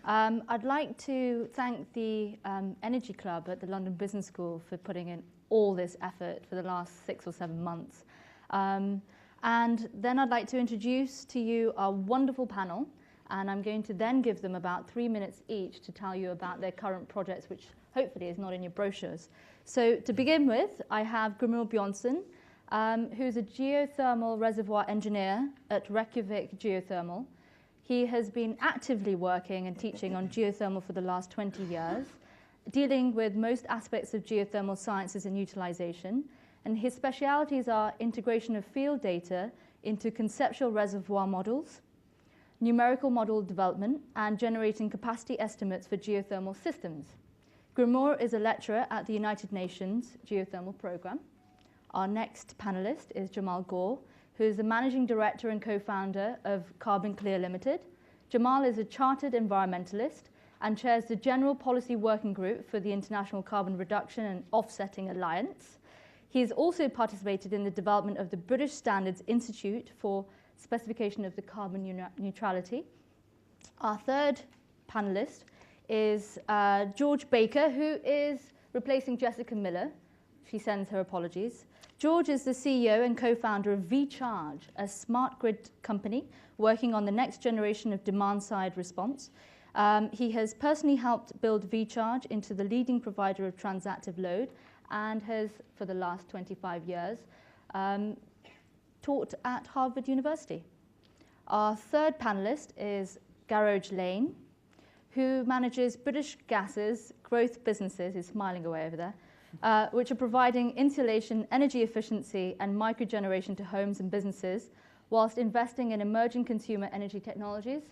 I'd like to thank the Energy Club at the London Business School for putting in all this effort for the last 6 or 7 months. And then I'd like to introduce to you our wonderful panel, and I'm going to then give them about 3 minutes each to tell you about their current projects, which hopefully is not in your brochures. So to begin with, I have Grimur Bjornsson, who's a geothermal reservoir engineer at Reykjavik Geothermal. He has been actively working and teaching on geothermal for the last 20 years, dealing with most aspects of geothermal sciences and utilization. And his specialities are integration of field data into conceptual reservoir models, numerical model development, and generating capacity estimates for geothermal systems. Grimur is a lecturer at the United Nations Geothermal Program. Our next panelist is Jamal Gore, who is the managing director and co-founder of Clear Ltd. Jamal is a chartered environmentalist and chairs the General Policy Working Group for the International Carbon Reduction and Offsetting Alliance. He has also participated in the development of the British Standards Institute for specification of the carbon neutrality. Our third panelist is George Baker, who is replacing Jessica Miller. She sends her apologies. George is the CEO and co-founder of VCharge, a smart grid company working on the next generation of demand-side response. He has personally helped build VCharge into the leading provider of transactive load and has, for the last 25 years, taught at Harvard University. Our third panelist is Gearoid Lane, who manages British Gas's growth businesses, he's smiling away over there, which are providing insulation, energy efficiency, and microgeneration to homes and businesses, whilst investing in emerging consumer energy technologies.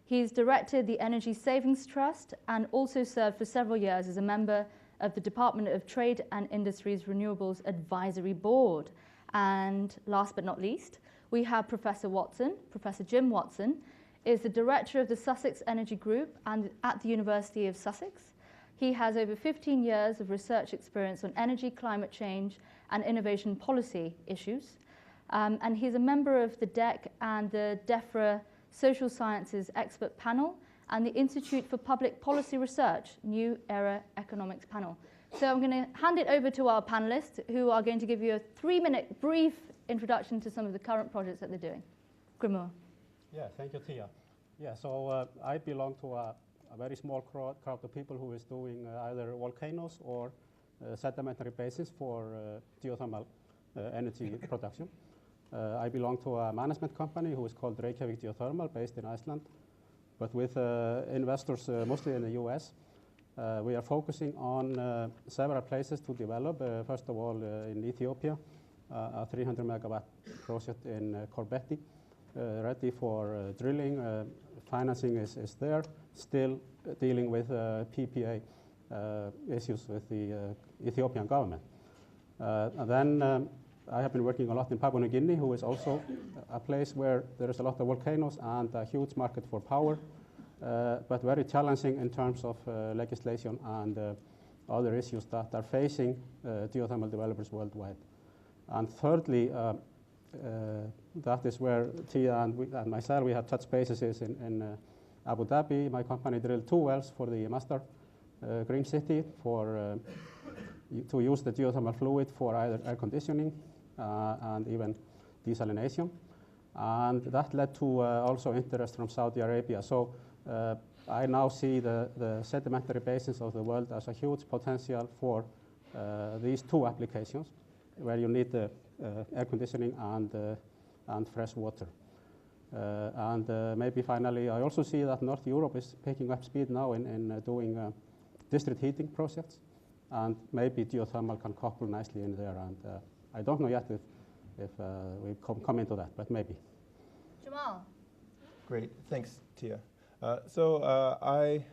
He's directed the Energy Savings Trust and also served for several years as a member of the Department of Trade and Industry's Renewables Advisory Board. And last but not least, we have Professor Watson. Professor Jim Watson is the director of the Sussex Energy Group and at the University of Sussex. He has over 15 years of research experience on energy, climate change, and innovation policy issues. And he's a member of the DEC and the DEFRA Social Sciences Expert Panel and the Institute for Public Policy Research, New Era Economics Panel. So I'm going to hand it over to our panelists, who are going to give you a 3-minute brief introduction to some of the current projects that they're doing. Grimur. Yeah, thank you, Tia. Yeah, so I belong to a very small crowd of people who is doing either volcanoes or sedimentary basins for geothermal energy production. I belong to a management company who is called Reykjavik Geothermal, based in Iceland, but with investors mostly in the US. We are focusing on several places to develop. First of all, in Ethiopia, a 300 megawatt project in Korbeti, ready for drilling. Financing is there, still dealing with PPA issues with the Ethiopian government. And then I have been working a lot in Papua New Guinea, who is also a place where there is a lot of volcanoes and a huge market for power, but very challenging in terms of legislation and other issues that are facing geothermal developers worldwide. And thirdly, that is where Tia and myself, we have touched bases in Abu Dhabi. My company drilled 2 wells for the Master Green City to use the geothermal fluid for either air conditioning and even desalination. And that led to also interest from Saudi Arabia. So I now see the sedimentary basins of the world as a huge potential for these 2 applications, where you need the air conditioning and fresh water. And maybe finally, I also see that North Europe is picking up speed now in doing district heating projects, and maybe geothermal can couple nicely in there. And I don't know yet if we come into that, but maybe. Jamal. Great, thanks, Tia. I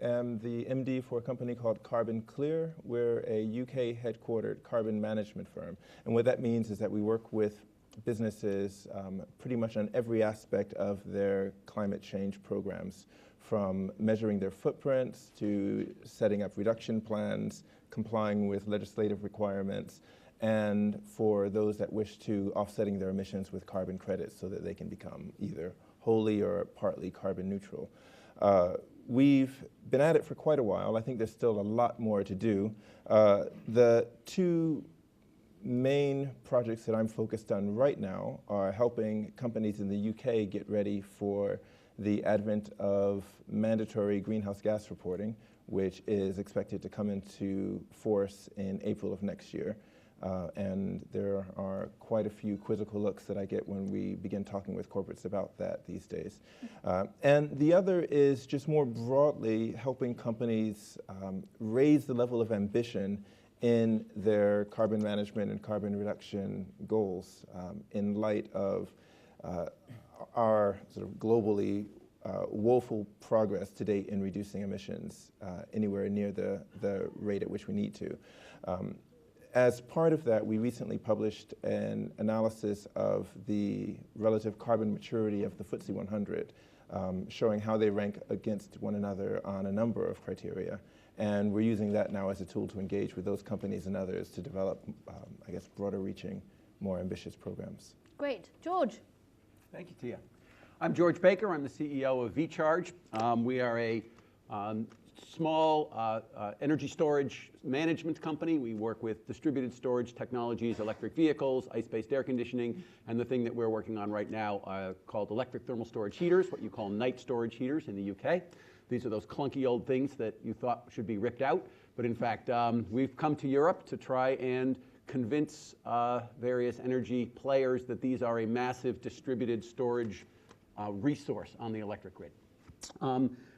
am the MD for a company called Clear. We're a UK headquartered carbon management firm. And what that means is that we work with businesses pretty much on every aspect of their climate change programs, from measuring their footprints to setting up reduction plans, complying with legislative requirements, and for those that wish to offsetting their emissions with carbon credits so that they can become either wholly or partly carbon neutral. We've been at it for quite a while. I think there's still a lot more to do. The two main projects that I'm focused on right now are helping companies in the UK get ready for the advent of mandatory greenhouse gas reporting, which is expected to come into force in April of next year. And there are quite a few quizzical looks that I get when we begin talking with corporates about that these days. And the other is just more broadly helping companies raise the level of ambition in their carbon management and carbon reduction goals in light of our sort of globally woeful progress to date in reducing emissions anywhere near the rate at which we need to. As part of that, we recently published an analysis of the relative carbon maturity of the FTSE 100, showing how they rank against one another on a number of criteria. And we're using that now as a tool to engage with those companies and others to develop, I guess, broader reaching, more ambitious programs. Great. George. Thank you, Tia. I'm George Baker. I'm the CEO of VCharge. We are a small energy storage management company. We work with distributed storage technologies, electric vehicles, ice-based air conditioning, and the thing that we're working on right now called electric thermal storage heaters, what you call night storage heaters in the UK. These are those clunky old things that you thought should be ripped out. But in fact, we've come to Europe to try and convince various energy players that these are a massive distributed storage resource on the electric grid.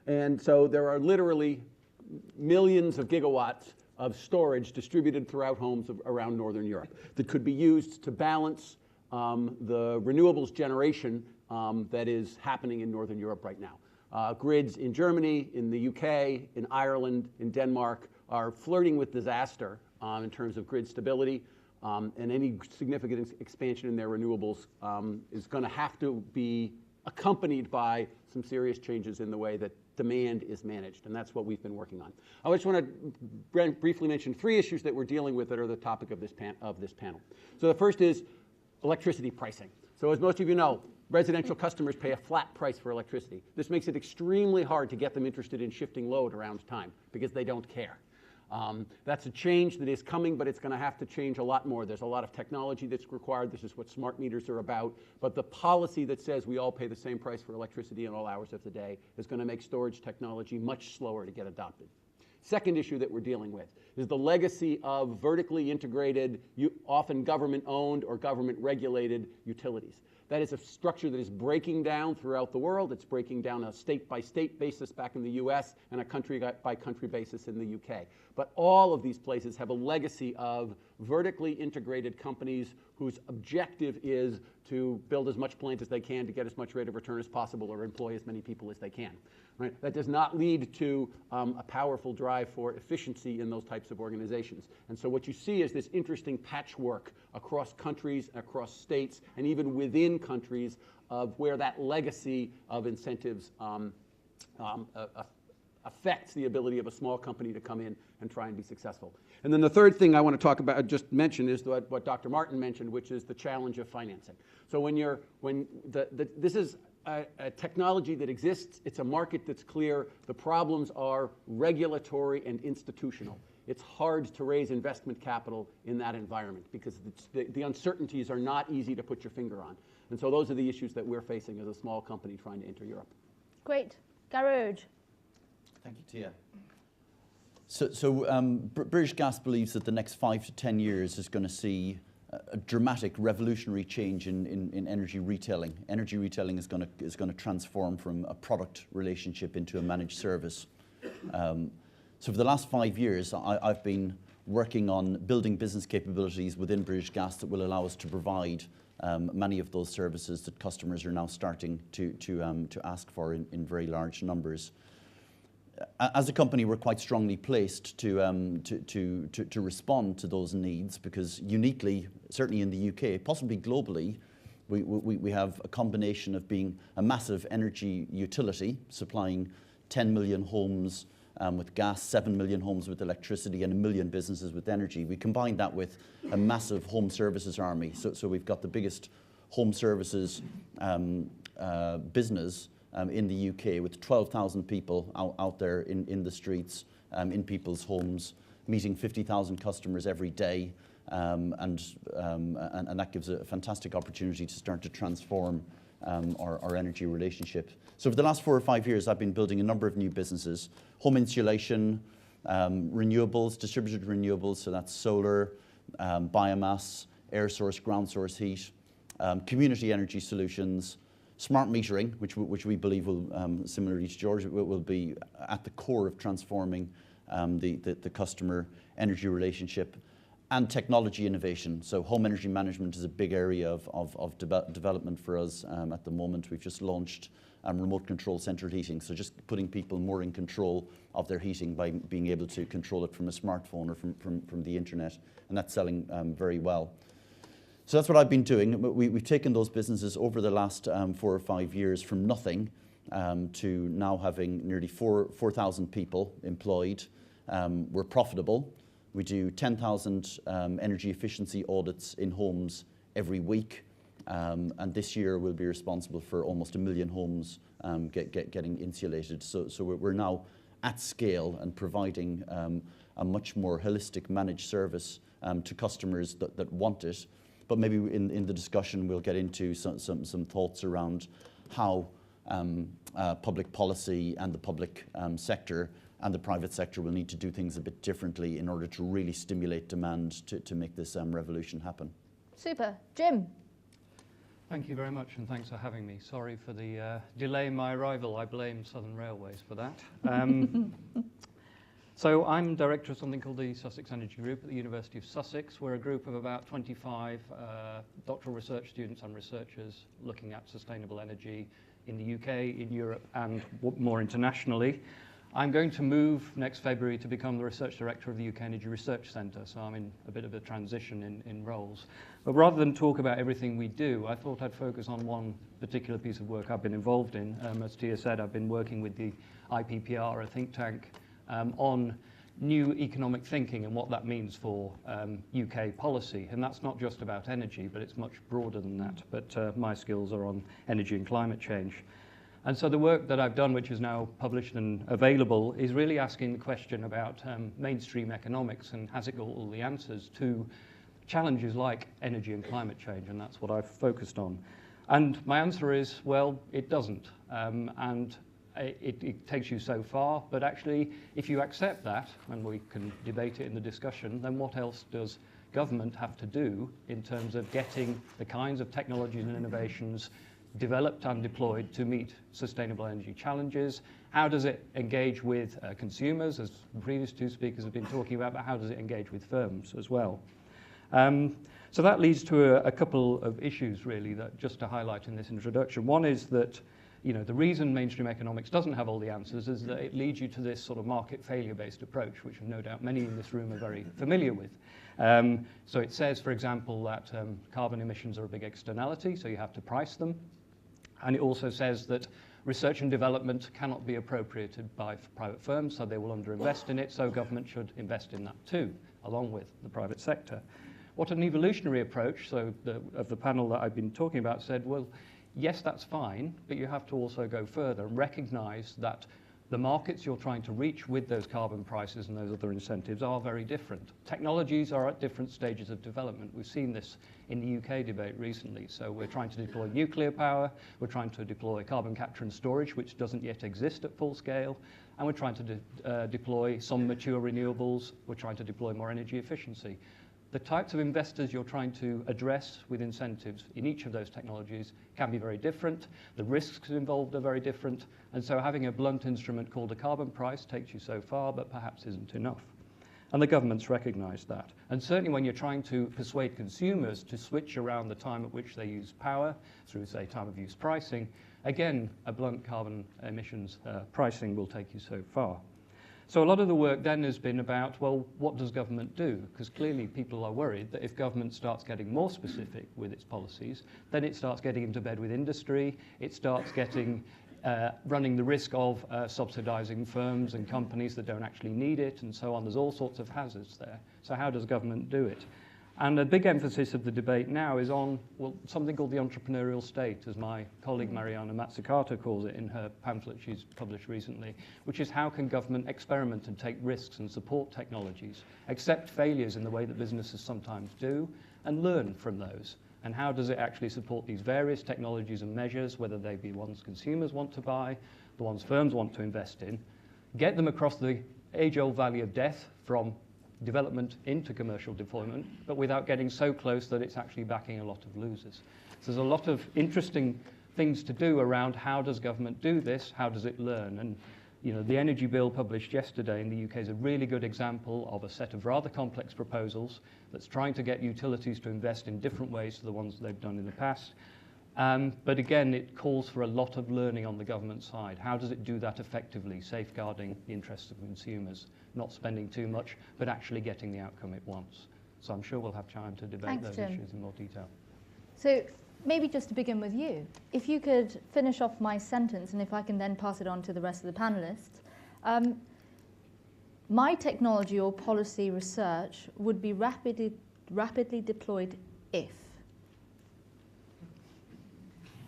And so there are literally millions of gigawatts of storage distributed throughout homes around Northern Europe that could be used to balance the renewables generation that is happening in Northern Europe right now. Grids in Germany, in the UK, in Ireland, in Denmark are flirting with disaster in terms of grid stability, and any significant expansion in their renewables is going to have to be accompanied by some serious changes in the way that demand is managed, and that's what we've been working on. I just want to briefly mention three issues that we're dealing with that are the topic of this panel. So the first is electricity pricing. So as most of you know, residential customers pay a flat price for electricity. This makes it extremely hard to get them interested in shifting load around time because they don't care. That's a change that is coming, but it's going to have to change a lot more. There's a lot of technology that's required. This is what smart meters are about. But the policy that says we all pay the same price for electricity in all hours of the day is going to make storage technology much slower to get adopted. Second issue that we're dealing with is the legacy of vertically integrated, often government-owned or government-regulated utilities. That is a structure that is breaking down throughout the world. It's breaking down on a state-by-state basis back in the US and a country-by-country basis in the UK. But all of these places have a legacy of vertically integrated companies whose objective is to build as much plant as they can to get as much rate of return as possible or employ as many people as they can. Right? That does not lead to a powerful drive for efficiency in those types of organizations. And so what you see is this interesting patchwork across countries, across states, and even within countries of where that legacy of incentives affects the ability of a small company to come in and try and be successful. And then the third thing I want to talk about, just mention, is what Dr. Martin mentioned, which is the challenge of financing. So this is a technology that exists, it's a market that's clear, the problems are regulatory and institutional. It's hard to raise investment capital in that environment because the uncertainties are not easy to put your finger on. And so those are the issues that we're facing as a small company trying to enter Europe. Great. Gearoid. Thank you, Tia. So British Gas believes that the next 5 to 10 years is going to see a dramatic revolutionary change in energy retailing. Energy retailing is going to transform from a product relationship into a managed service. So for the last 5 years, I've been working on building business capabilities within British Gas that will allow us to provide many of those services that customers are now starting to ask for in very large numbers. As a company, we're quite strongly placed to respond to those needs because uniquely, certainly in the UK, possibly globally, we have a combination of being a massive energy utility, supplying 10 million homes with gas, 7 million homes with electricity, and 1 million businesses with energy. We combine that with a massive home services army. So we've got the biggest home services business in the UK, with 12,000 people out there in the streets, in people's homes, meeting 50,000 customers every day. And that gives a fantastic opportunity to start to transform our energy relationship. So for the last 4 or 5 years, I've been building a number of new businesses: home insulation, renewables, distributed renewables, so that's solar, biomass, air source, ground source heat, community energy solutions, smart metering, which we believe will, similarly to George, will be at the core of transforming the customer energy relationship, and technology innovation. So home energy management is a big area of development for us at the moment. We've just launched remote control central heating, so just putting people more in control of their heating by being able to control it from a smartphone or from the internet, and that's selling very well. So that's what I've been doing. We've taken those businesses over the last 4 or 5 years from nothing to now having nearly 4,000 people employed. We're profitable. We do 10,000 energy efficiency audits in homes every week, and this year we'll be responsible for almost 1 million homes getting insulated. So we're now at scale and providing a much more holistic managed service to customers that want it. But maybe in the discussion we'll get into some thoughts around how public policy and the public sector and the private sector will need to do things a bit differently in order to really stimulate demand to make this revolution happen. Super. Jim. Thank you very much, and thanks for having me. Sorry for the delay in my arrival. I blame Southern Railways for that. So I'm director of something called the Sussex Energy Group at the University of Sussex. We're a group of about 25 doctoral research students and researchers looking at sustainable energy in the UK, in Europe, and more internationally. I'm going to move next February to become the research director of the UK Energy Research Centre, so I'm in a bit of a transition in roles. But rather than talk about everything we do, I thought I'd focus on one particular piece of work I've been involved in. As Tia said, I've been working with the IPPR, a think tank, on new economic thinking and what that means for UK policy. And that's not just about energy, but it's much broader than that. But my skills are on energy and climate change. And so the work that I've done, which is now published and available, is really asking the question about mainstream economics and has it got all the answers to challenges like energy and climate change, and that's what I've focused on. And my answer is, well, it doesn't. And it takes you so far, but actually, if you accept that, and we can debate it in the discussion, then what else does government have to do in terms of getting the kinds of technologies and innovations developed and deployed to meet sustainable energy challenges? How does it engage with consumers, as the previous two speakers have been talking about, but how does it engage with firms as well? So that leads to a couple of issues, really, that just to highlight in this introduction. One is that, you know, the reason mainstream economics doesn't have all the answers is that it leads you to this sort of market failure-based approach, which no doubt many in this room are very familiar with. So it says, for example, that carbon emissions are a big externality, so you have to price them. And it also says that research and development cannot be appropriated by private firms, so they will underinvest in it, so government should invest in that too, along with the private sector. What an evolutionary approach, so of the panel that I've been talking about said, well, yes, that's fine, but you have to also go further and recognize that the markets you're trying to reach with those carbon prices and those other incentives are very different. Technologies are at different stages of development. We've seen this in the UK debate recently. So we're trying to deploy nuclear power, we're trying to deploy carbon capture and storage, which doesn't yet exist at full scale, and we're trying to deploy some mature renewables, we're trying to deploy more energy efficiency. The types of investors you're trying to address with incentives in each of those technologies can be very different. The risks involved are very different. And so having a blunt instrument called a carbon price takes you so far, but perhaps isn't enough. And the government's recognized that. And certainly when you're trying to persuade consumers to switch around the time at which they use power through, say, time of use pricing, again, a blunt carbon emissions pricing will take you so far. So a lot of the work then has been about, well, what does government do? Because clearly people are worried that if government starts getting more specific with its policies, then it starts getting into bed with industry, it starts getting running the risk of subsidising firms and companies that don't actually need it, and so on. There's all sorts of hazards there. So how does government do it? And a big emphasis of the debate now is on, well, something called the entrepreneurial state, as my colleague Mariana Mazzucato calls it in her pamphlet she's published recently, which is how can government experiment and take risks and support technologies, accept failures in the way that businesses sometimes do, and learn from those. And how does it actually support these various technologies and measures, whether they be ones consumers want to buy, the ones firms want to invest in, get them across the age-old valley of death from development into commercial deployment, but without getting so close that it's actually backing a lot of losers. So there's a lot of interesting things to do around how does government do this, how does it learn? And you know, the energy bill published yesterday in the UK is a really good example of a set of rather complex proposals that's trying to get utilities to invest in different ways to the ones they've done in the past. But again, it calls for a lot of learning on the government side. How does it do that effectively, safeguarding the interests of consumers, not spending too much, but actually getting the outcome it wants? So I'm sure we'll have time to debate those issues in more detail. So maybe just to begin with you, if you could finish off my sentence, and if I can then pass it on to the rest of the panelists. My technology or policy research would be rapidly deployed if.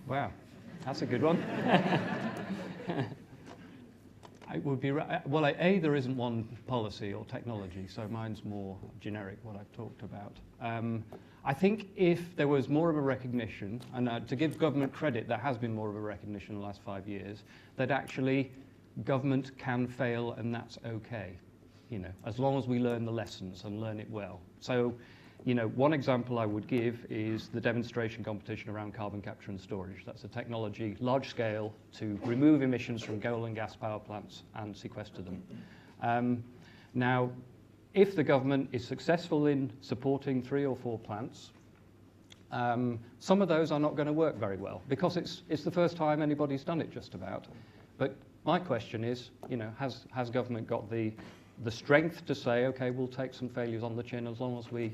Wow, that's a good one. It would be, well, A, there isn't one policy or technology, so mine's more generic, what I've talked about. I think if there was more of a recognition, and to give government credit, there has been more of a recognition in the last 5 years, that actually government can fail and that's okay, you know, as long as we learn the lessons and learn it well. So, you know, one example I would give is the demonstration competition around carbon capture and storage. That's a technology, large scale, to remove emissions from coal and gas power plants and sequester them. Now, if the government is successful in supporting 3 or 4 plants, some of those are not going to work very well because it's the first time anybody's done it just about. But my question is, you know, has government got the strength to say, okay, we'll take some failures on the chin as long as we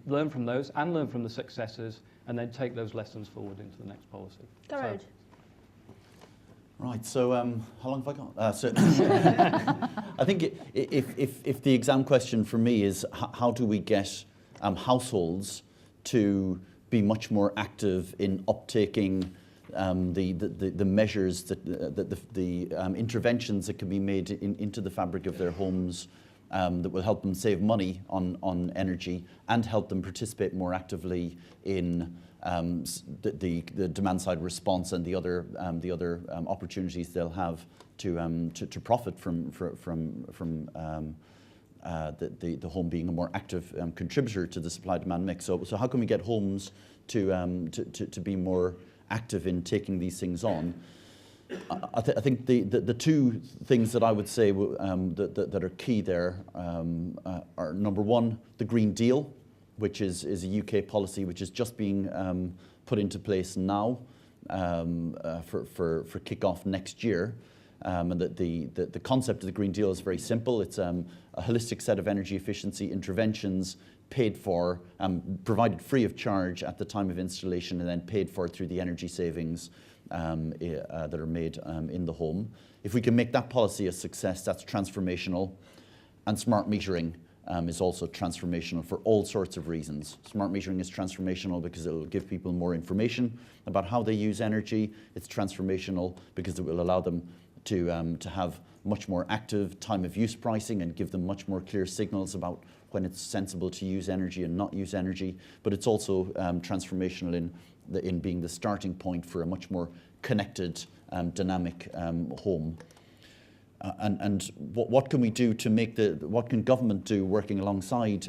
learn from those and learn from the successes and then take those lessons forward into the next policy. Gearoid. Right, so how long have I got? So I think if the exam question for me is how do we get households to be much more active in uptaking the measures, the interventions that can be made into the fabric of their homes that will help them save money on energy and help them participate more actively in the demand side response and the other opportunities they'll have to profit from the home being a more active contributor to the supply demand mix. So how can we get homes to be more active in taking these things on? I think the two things that I would say that are key there are, number one, the Green Deal, which is a UK policy which is just being put into place now for kick-off next year. And that the concept of the Green Deal is very simple. It's a holistic set of energy efficiency interventions paid for, provided free of charge at the time of installation and then paid for through the energy savings that are made in the home. If we can make that policy a success, that's transformational. And smart metering is also transformational for all sorts of reasons. Smart metering is transformational because it will give people more information about how they use energy. It's transformational because it will allow them to have much more active time of use pricing and give them much more clear signals about when it's sensible to use energy and not use energy. But it's also transformational in being the starting point for a much more connected, dynamic home. And what can we do to make what can government do working alongside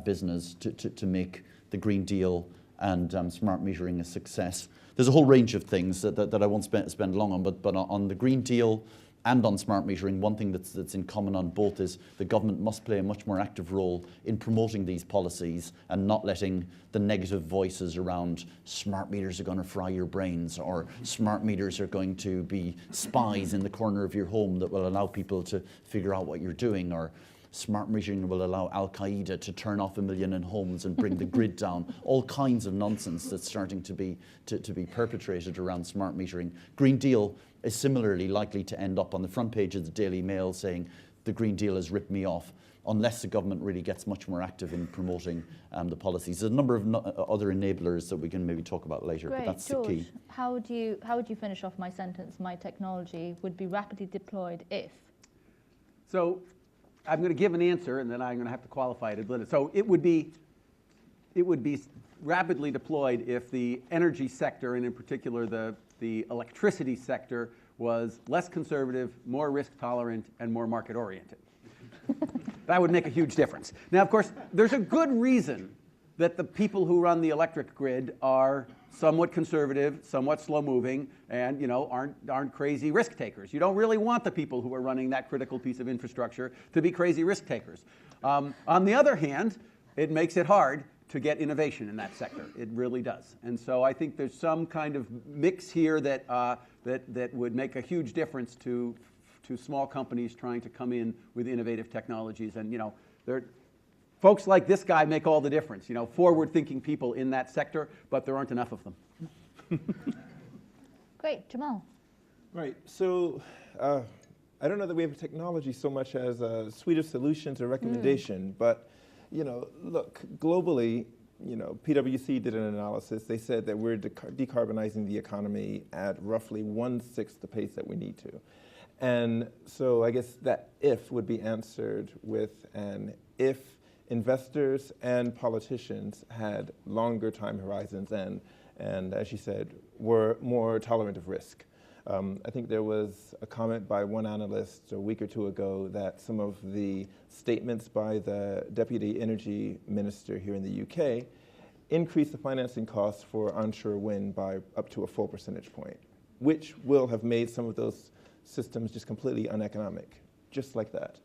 business to make the Green Deal and smart metering a success? There's a whole range of things that I won't spend long on, but on the Green Deal and on smart metering, one thing that's in common on both is the government must play a much more active role in promoting these policies and not letting the negative voices around smart meters are going to fry your brains or smart meters are going to be spies in the corner of your home that will allow people to figure out what you're doing or smart metering will allow Al-Qaeda to turn off 1 million homes and bring the grid down. All kinds of nonsense that's starting to be perpetrated around smart metering. Green Deal is similarly likely to end up on the front page of the Daily Mail saying the Green Deal has ripped me off, unless the government really gets much more active in promoting the policies. There's a number of other enablers that we can maybe talk about later, Great. but that's George, the key. how would you finish off my sentence? My technology would be rapidly deployed if? So I'm going to give an answer, and then I'm going to have to qualify it a little. So it would be rapidly deployed if the energy sector, and in particular the electricity sector, was less conservative, more risk tolerant, and more market oriented. That would make a huge difference. Now, of course, there's a good reason that the people who run the electric grid are somewhat conservative, somewhat slow-moving, and aren't crazy risk takers. You don't really want the people who are running that critical piece of infrastructure to be crazy risk takers. On the other hand, it makes it hard to get innovation in that sector. It really does. And so I think there's some kind of mix here that would make a huge difference to small companies trying to come in with innovative technologies. And folks like this guy make all the difference. Forward-thinking people in that sector, but there aren't enough of them. Great, Jamal. Right. So I don't know that we have technology so much as a suite of solutions or recommendation, but look, globally, PwC did an analysis. They said that we're decarbonizing the economy at roughly 1/6 the pace that we need to. And so I guess that if would be answered with an if investors and politicians had longer time horizons and as you said, were more tolerant of risk. I think there was a comment by one analyst a week or two ago that some of the statements by the Deputy Energy Minister here in the UK increased the financing costs for onshore wind by up to a full percentage point, which will have made some of those systems just completely uneconomic, just like that.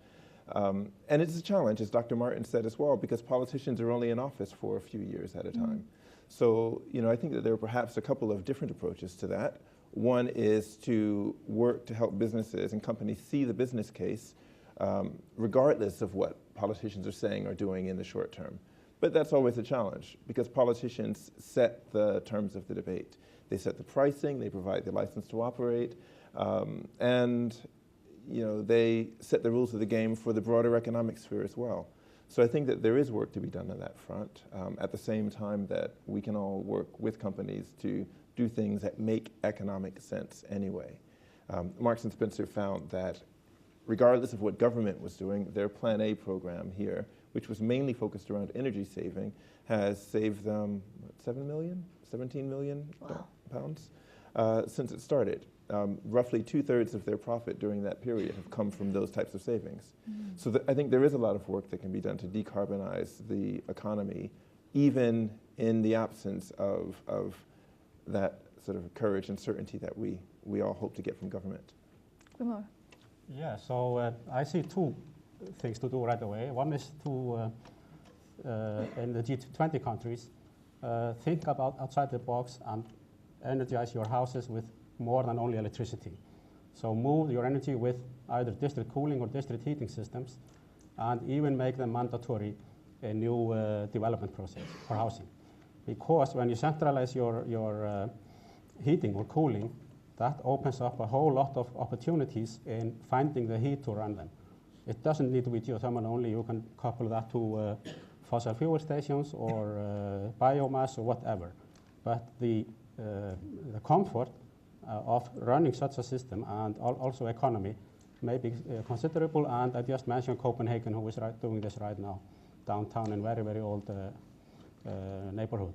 And it's a challenge, as Dr. Martin said as well, because politicians are only in office for a few years at a time. So, I think that there are perhaps a couple of different approaches to that. One is to work to help businesses and companies see the business case, regardless of what politicians are saying or doing in the short term. But that's always a challenge, because politicians set the terms of the debate. They set the pricing, they provide the license to operate, and they set the rules of the game for the broader economic sphere as well. So I think that there is work to be done on that front, at the same time that we can all work with companies to do things that make economic sense anyway. Marks and Spencer found that regardless of what government was doing, their Plan A program here, which was mainly focused around energy saving, has saved them 17 million pounds since it started. Roughly 2/3 of their profit during that period have come from those types of savings. So I think there is a lot of work that can be done to decarbonize the economy, even in the absence of that sort of courage and certainty that we all hope to get from government. Grimur. Yeah, so I see two things to do right away. One is to, in the G20 countries, think about outside the box and energize your houses with more than only electricity. So move your energy with either district cooling or district heating systems, and even make them mandatory in new development process for housing. Because when you centralize your heating or cooling, that opens up a whole lot of opportunities in finding the heat to run them. It doesn't need to be geothermal only. You can couple that to fossil fuel stations or biomass or whatever. But the comfort of running such a system and also economy may be considerable. And I just mentioned Copenhagen, who is doing this right now, downtown in very, very old neighborhood.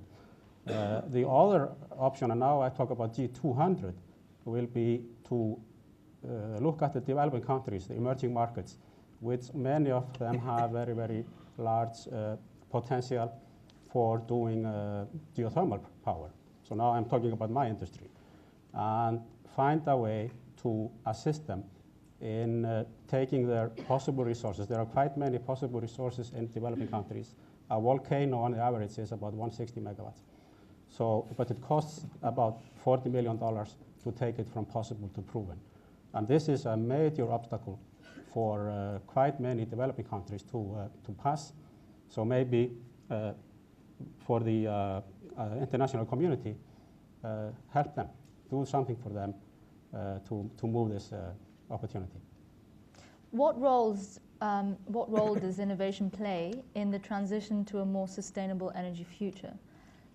The other option, and now I talk about G200, will be to look at the developing countries, the emerging markets, which many of them have very, very large potential for doing geothermal power. So now I'm talking about my industry. And find a way to assist them in taking their possible resources. There are quite many possible resources in developing countries. A volcano on the average is about 160 megawatts. So, but it costs about $40 million to take it from possible to proven. And this is a major obstacle for quite many developing countries to pass. So maybe for the international community, help them, do something for them to move this opportunity. What role does innovation play in the transition to a more sustainable energy future?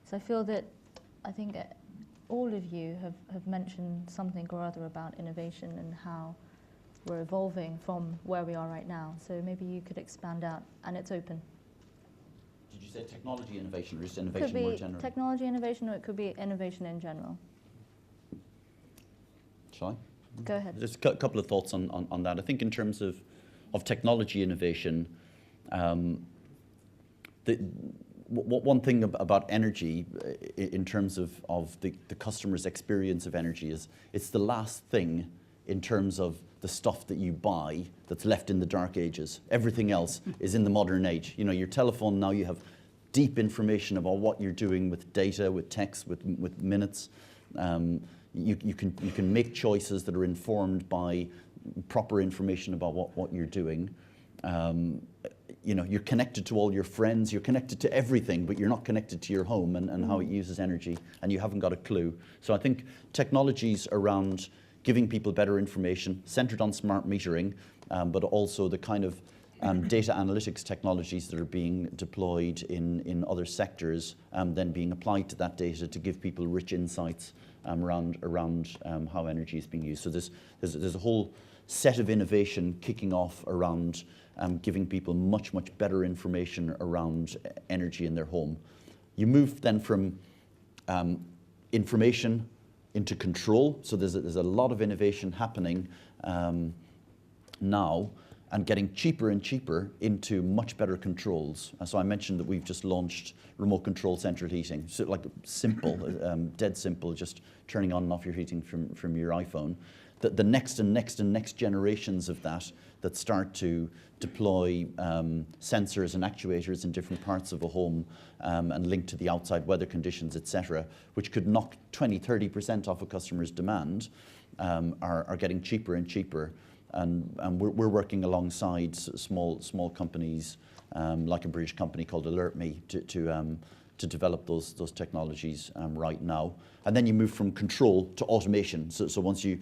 So I think all of you have mentioned something or other about innovation and how we're evolving from where we are right now. So maybe you could expand out, and it's open. Did you say technology innovation or just innovation Could be more generally? technology innovation, or it could be innovation in general. Shall I? Go ahead. Just a couple of thoughts on that. I think in terms of technology innovation, one thing about energy in terms of the customer's experience of energy is it's the last thing in terms of the stuff that you buy that's left in the dark ages. Everything else is in the modern age. You know, your telephone now, you have deep information about what you're doing with data, with text, with minutes. You can make choices that are informed by proper information about what you're doing. You know, you're connected to all your friends, you're connected to everything, but you're not connected to your home and how it uses energy, and you haven't got a clue. So I think technologies around giving people better information, centered on smart metering, but also the kind of data analytics technologies that are being deployed in other sectors, then being applied to that data to give people rich insights around how energy is being used. So there's a whole set of innovation kicking off around giving people much better information around energy in their home. You move then from information into control. So there's a lot of innovation happening now, and getting cheaper and cheaper into much better controls. So I mentioned that we've just launched remote control central heating. So like simple, dead simple, just turning on and off your heating from your iPhone. The next and next generations of that start to deploy sensors and actuators in different parts of a home and link to the outside weather conditions, etc., which could knock 20-30% off a customer's demand, are getting cheaper and cheaper. And we're working alongside small companies like a British company called AlertMe to develop those technologies right now. And then you move from control to automation. So once you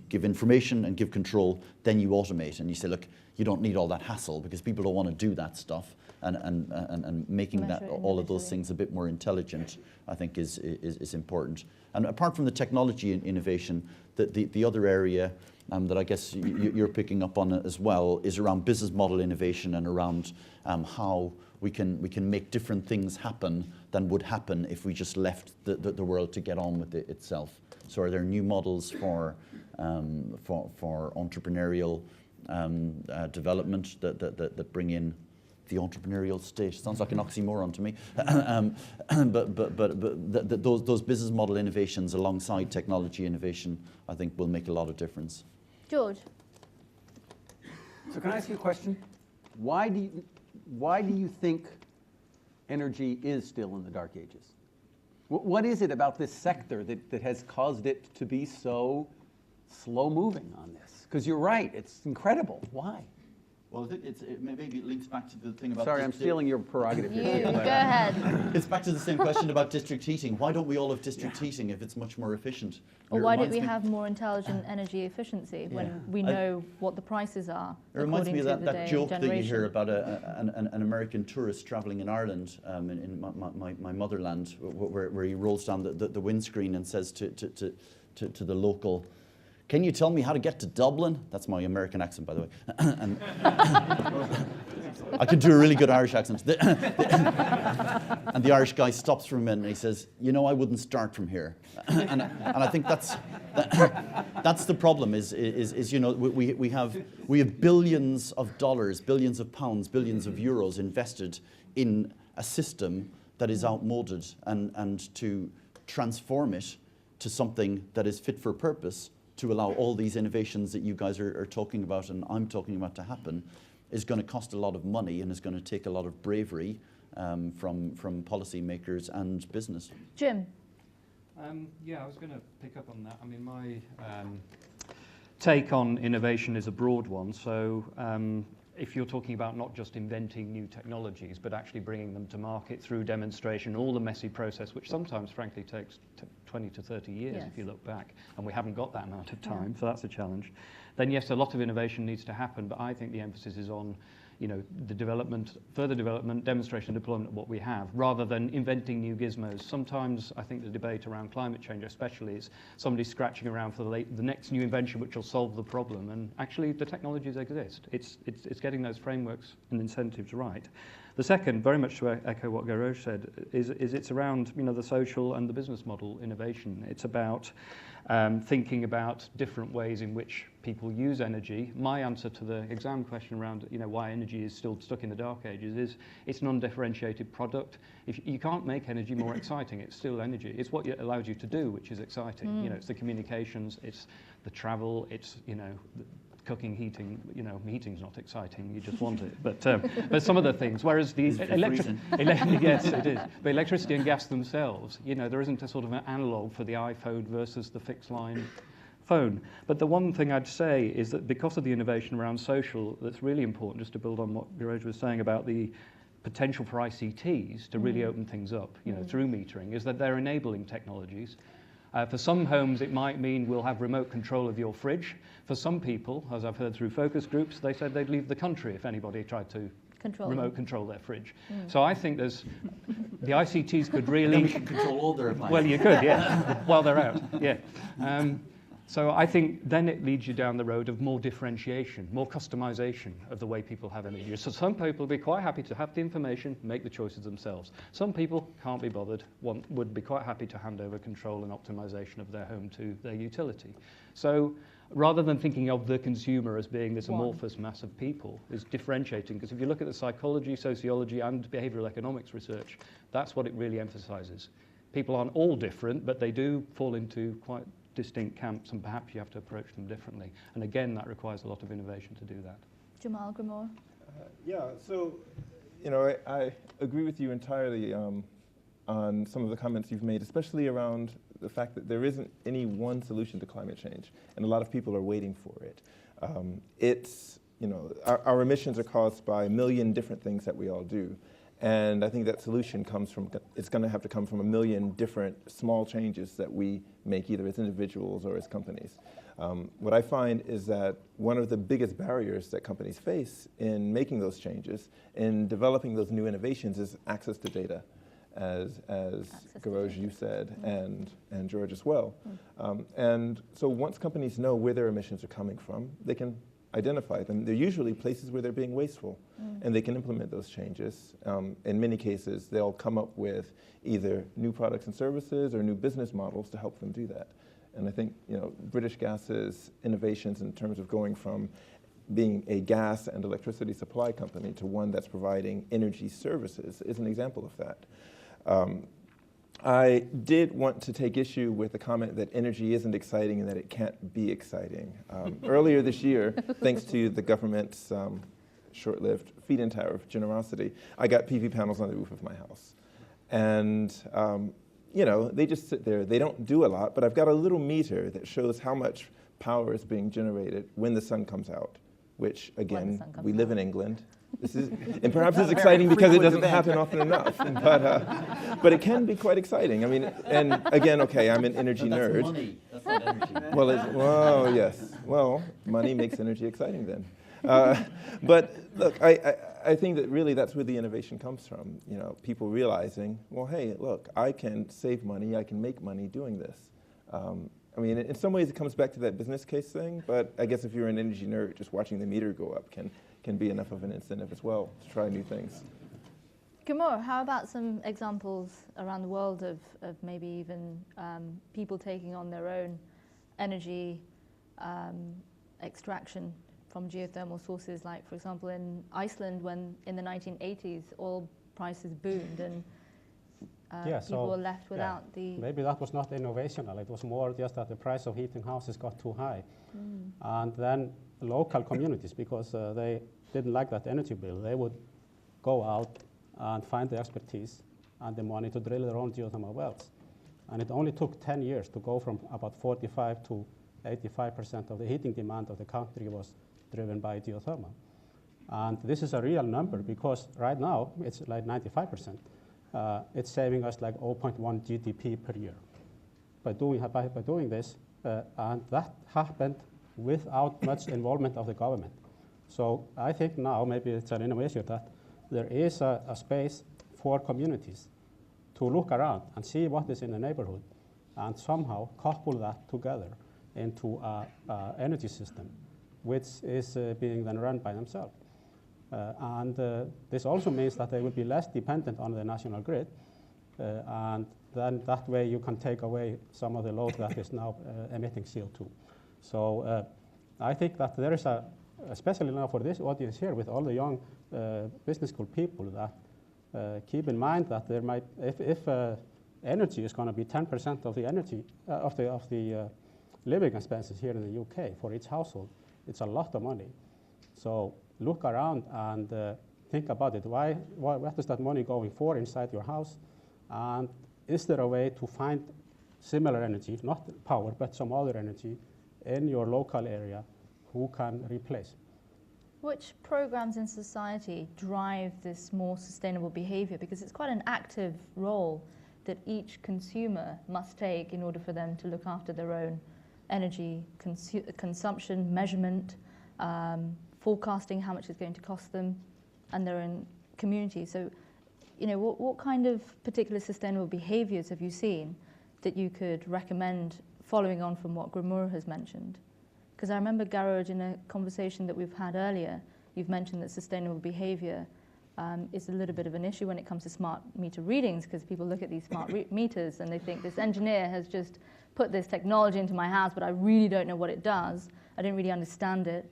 give information and give control, then you automate and you say, look, you don't need all that hassle because people don't want to do that stuff. And making that all of those things a bit more intelligent, I think, is important. And apart from the technology innovation, the other area that I guess you're picking up on as well is around business model innovation and around how we can make different things happen than would happen if we just left the world to get on with it itself. So are there new models for entrepreneurial development that bring in the entrepreneurial state? Sounds like an oxymoron to me. But those business model innovations alongside technology innovation, I think, will make a lot of difference. George. So can I ask you a question? Why do you think energy is still in the dark ages? What is it about this sector that has caused it to be so slow moving on this? Because you're right, it's incredible. Why? Well, I think maybe it links back to the thing about... Sorry, I'm stealing your prerogative here. Go ahead. It's back to the same question about district heating. Why don't we all have district heating if it's much more efficient? Or why don't we have more intelligent energy efficiency when we know what the prices are? It reminds me of that joke that you hear about an American tourist traveling in Ireland, in my motherland, where he rolls down the windscreen and says to the local, "Can you tell me how to get to Dublin?" That's my American accent, by the way. And I can do a really good Irish accent. And the Irish guy stops for a minute and he says, "You know, I wouldn't start from here." And I think that's the problem. Is you know, we have billions of dollars, billions of pounds, billions of euros invested in a system that is outmoded, and to transform it to something that is fit for purpose, to allow all these innovations that you guys are talking about and I'm talking about to happen, is going to cost a lot of money and is going to take a lot of bravery from policymakers and business. Jim? Yeah, I was going to pick up on that. I mean, take on innovation is a broad one. So if you're talking about not just inventing new technologies, but actually bringing them to market through demonstration, all the messy process, which sometimes, frankly, takes 20 to 30 years Yes. if you look back, and we haven't got that amount of time, so that's a challenge. Then, yes, a lot of innovation needs to happen, but I think the emphasis is on the development, further development, demonstration and deployment of what we have, rather than inventing new gizmos. Sometimes I think the debate around climate change especially is somebody scratching around for the next new invention which will solve the problem, and actually the technologies exist. It's getting those frameworks and incentives right. The second, very much to echo what Gearoid said, is it's around the social and the business model innovation. It's about thinking about different ways in which people use energy. My answer to the exam question around why energy is still stuck in the dark ages is it's an undifferentiated product. If you can't make energy more exciting, it's still energy. It's what it allows you to do, which is exciting. It's the communications, it's the travel, it's cooking, heating. Heating's not exciting, you just want it. But some of the things, whereas the yes, it is. But electricity and gas themselves, there isn't a sort of an analog for the iPhone versus the fixed line phone. But the one thing I'd say is that because of the innovation around social, that's really important, just to build on what Gearoid was saying about the potential for ICTs to really open things up, through metering, is that they're enabling technologies. For some homes, it might mean we'll have remote control of your fridge. For some people, as I've heard through focus groups, they said they'd leave the country if anybody tried to remote control their fridge. So I think the ICTs could really... Then we can control all their appliances. Well, you could, yeah, while they're out, yeah. So I think then it leads you down the road of more differentiation, more customization of the way people have energy. So some people would be quite happy to have the information, make the choices themselves. Some people can't be bothered, would be quite happy to hand over control and optimization of their home to their utility. So rather than thinking of the consumer as being this amorphous mass of people, is differentiating. Because if you look at the psychology, sociology, and behavioural economics research, that's what it really emphasizes. People aren't all different, but they do fall into quite distinct camps, and perhaps you have to approach them differently. And again, that requires a lot of innovation to do that. Jamal, Grimur? Yeah, so, I agree with you entirely on some of the comments you've made, especially around the fact that there isn't any one solution to climate change, and a lot of people are waiting for it. Our emissions are caused by a million different things that we all do. And I think that solution it's going to have to come from a million different small changes that we make either as individuals or as companies. What I find is that one of the biggest barriers that companies face in making those changes, in developing those new innovations, is access to data, as Gearoid, you said, and George as well. And so once companies know where their emissions are coming from, they can identify them. They're usually places where they're being wasteful, and they can implement those changes. In many cases, they'll come up with either new products and services or new business models to help them do that. And I think British Gas's innovations in terms of going from being a gas and electricity supply company to one that's providing energy services is an example of that. I did want to take issue with the comment that energy isn't exciting and that it can't be exciting. Earlier this year, thanks to the government's short-lived feed-in tariff generosity, I got PV panels on the roof of my house. And, they just sit there. They don't do a lot, but I've got a little meter that shows how much power is being generated when the sun comes out, which, again, we live in England. And perhaps it's exciting because it doesn't happen often enough, but it can be quite exciting. I mean, and again, okay, I'm an energy nerd. Money. That's not energy. Well, yes. Well, money makes energy exciting then. But look, I think that really that's where the innovation comes from. People realizing, well, hey, look, I can save money, I can make money doing this. I mean, in some ways it comes back to that business case thing, but I guess if you're an energy nerd, just watching the meter go up can be enough of an incentive as well to try new things. Grimur, how about some examples around the world of maybe even people taking on their own energy extraction from geothermal sources, like, for example, in Iceland, when in the 1980s oil prices boomed and people were left without the... Maybe that was not innovational. It was more just that the price of heating houses got too high. And then local communities, because they didn't like that energy bill, they would go out and find the expertise and the money to drill their own geothermal wells. And it only took 10 years to go from about 45 to 85% of the heating demand of the country was driven by geothermal. And this is a real number because right now it's like 95%. It's saving us like 0.1 GDP per year by doing this, and that happened without much involvement of the government. So I think now maybe it's an innovation that there is a space for communities to look around and see what is in the neighborhood and somehow couple that together into an energy system which is being then run by themselves. And this also means that they will be less dependent on the national grid, and then that way you can take away some of the load that is now emitting CO2. So I think that there is especially now for this audience here with all the young business school people, that keep in mind that there might, if energy is going to be 10% of the energy of the living expenses here in the UK for each household, it's a lot of money. So look around and think about it. What is that money going for inside your house? And is there a way to find similar energy, not power, but some other energy in your local area who can replace? Which programs in society drive this more sustainable behavior? Because it's quite an active role that each consumer must take in order for them to look after their own energy consumption, measurement, forecasting how much it's going to cost them and their own community. So, you know, what kind of particular sustainable behaviors have you seen that you could recommend following on from what Grimur has mentioned? Because I remember, Gearoid, in a conversation that we've had earlier, you've mentioned that sustainable behavior is a little bit of an issue when it comes to smart meter readings, because people look at these smart meters and they think this engineer has just put this technology into my house, but I really don't know what it does. I don't really understand it.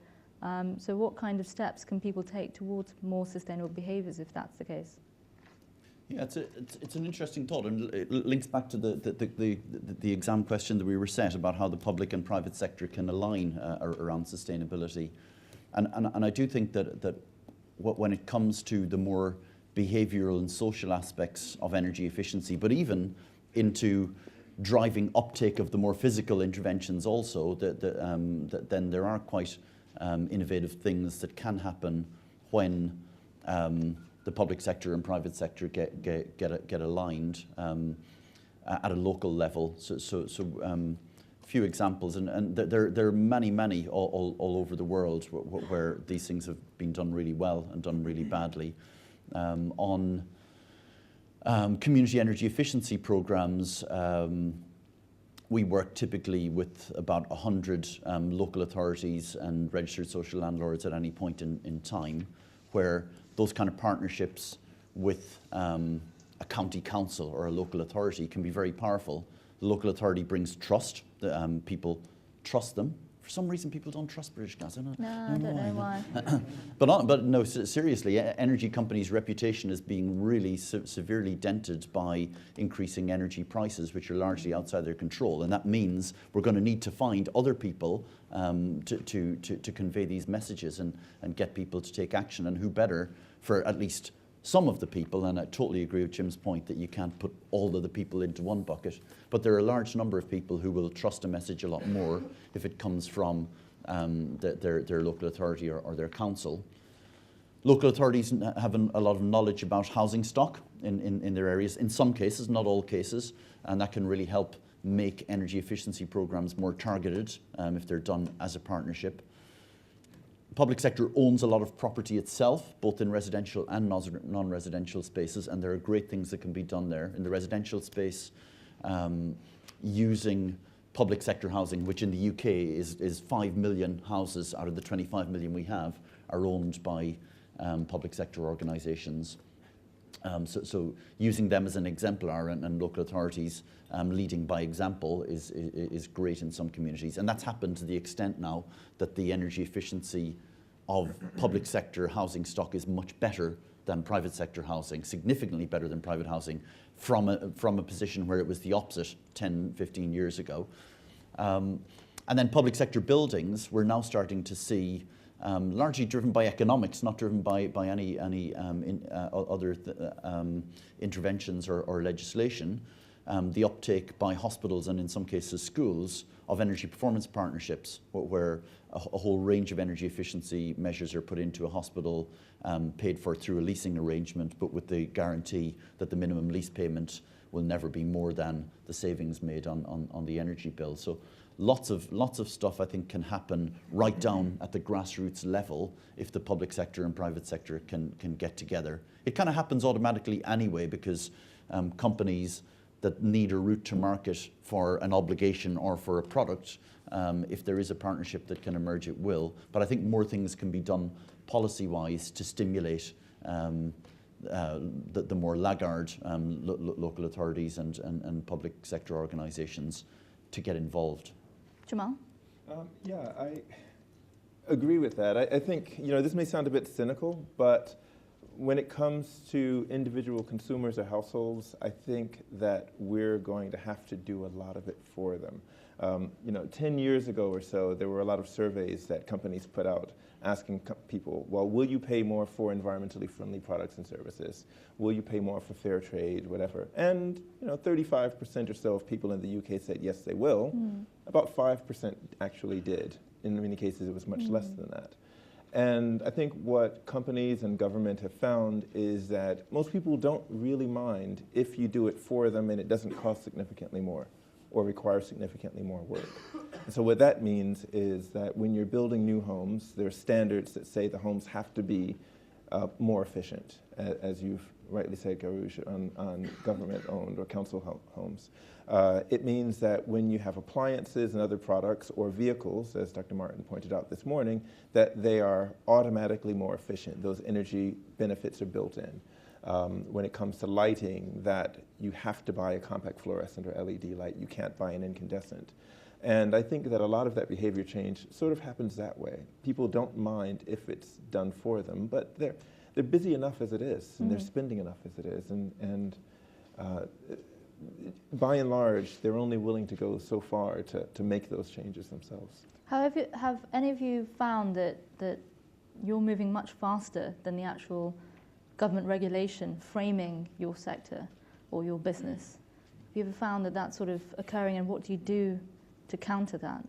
So what kind of steps can people take towards more sustainable behaviors if that's the case? Yeah, it's an interesting thought, and it links back to the exam question that we were set about how the public and private sector can align around sustainability. And I do think that when it comes to the more behavioural and social aspects of energy efficiency, but even into driving uptake of the more physical interventions also, then there are quite innovative things that can happen when the public sector and private sector get aligned at a local level. So few examples, and there are many all over the world where these things have been done really well and done really badly. On community energy efficiency programs, we work typically with about 100 local authorities and registered social landlords at any point in time, where those kind of partnerships with a county council or a local authority can be very powerful. The local authority brings trust. People trust them. For some reason, people don't trust British Gas. I don't know why. But no, seriously, energy companies' reputation is being really severely dented by increasing energy prices, which are largely outside their control. And that means we're going to need to find other people to convey these messages and get people to take action. And who better for at least some of the people, and I totally agree with Jim's point that you can't put all of the people into one bucket, but there are a large number of people who will trust a message a lot more if it comes from their local authority or their council. Local authorities have a lot of knowledge about housing stock in their areas, in some cases, not all cases, and that can really help make energy efficiency programs more targeted if they're done as a partnership. Public sector owns a lot of property itself, both in residential and non-residential spaces, and there are great things that can be done there. In the residential space, using public sector housing, which in the UK is 5 million houses out of the 25 million we have, are owned by public sector organisations. So using them as an exemplar and local authorities leading by example is great in some communities. And that's happened to the extent now that the energy efficiency of public sector housing stock is much better than private sector housing, significantly better than private housing, from a position where it was the opposite 10, 15 years ago. And then public sector buildings, we're now starting to see, largely driven by economics, not driven by any other interventions or legislation, the uptake by hospitals and in some cases schools of energy performance partnerships, where a whole range of energy efficiency measures are put into a hospital, paid for through a leasing arrangement, but with the guarantee that the minimum lease payment will never be more than the savings made on the energy bill. So lots of stuff I think can happen right down at the grassroots level if the public sector and private sector can get together. It kind of happens automatically anyway, because companies that need a route to market for an obligation or for a product, if there is a partnership that can emerge, it will. But I think more things can be done policy-wise to stimulate the more laggard local authorities and public sector organisations to get involved. Jamal? Yeah, I agree with that. I think, this may sound a bit cynical, but when it comes to individual consumers or households, I think that we're going to have to do a lot of it for them. 10 years ago or so, there were a lot of surveys that companies put out asking people, well, will you pay more for environmentally friendly products and services? Will you pay more for fair trade, whatever? And 35% or so of people in the UK said yes, they will. About 5% actually did. In many cases, it was much less than that. And I think what companies and government have found is that most people don't really mind if you do it for them and it doesn't cost significantly more or require significantly more work. And so what that means is that when you're building new homes, there are standards that say the homes have to be more efficient, as you've rightly said, Gearoid, on government-owned or council homes. It means that when you have appliances and other products or vehicles, as Dr. Martin pointed out this morning, that they are automatically more efficient. Those energy benefits are built in. When it comes to lighting, that you have to buy a compact fluorescent or LED light. You can't buy an incandescent. And I think that a lot of that behavior change sort of happens that way. People don't mind if it's done for them, but they're busy enough as it is, and they're spending enough as it is. And by and large, they're only willing to go so far to make those changes themselves. Have any of you found that you're moving much faster than the actual government regulation framing your sector or your business? Have you ever found that that's sort of occurring, and what do you do to counter that?